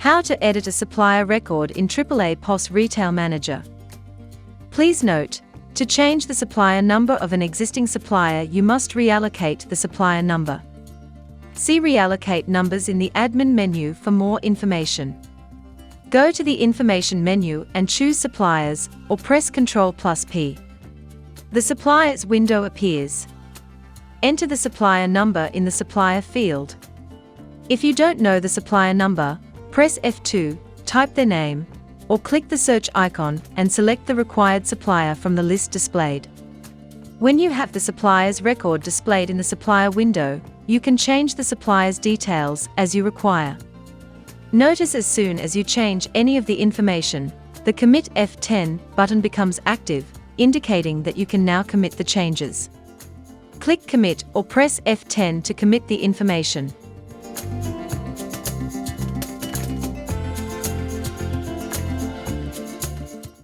How to edit a supplier record in AAAPOS RetailManager. Please note, to change the supplier number of an existing supplier, you must reallocate the supplier number. See Reallocate Numbers in the Admin menu for more information. Go to the Information menu and choose Suppliers, or press Ctrl+P. The Suppliers window appears. Enter the supplier number in the supplier field. If you don't know the supplier number, press F2, type their name, or click the search icon and select the required supplier from the list displayed. When you have the supplier's record displayed in the supplier window, you can change the supplier's details as you require. Notice as soon as you change any of the information, the Commit F10 button becomes active, indicating that you can now commit the changes. Click Commit or press F10 to commit the information.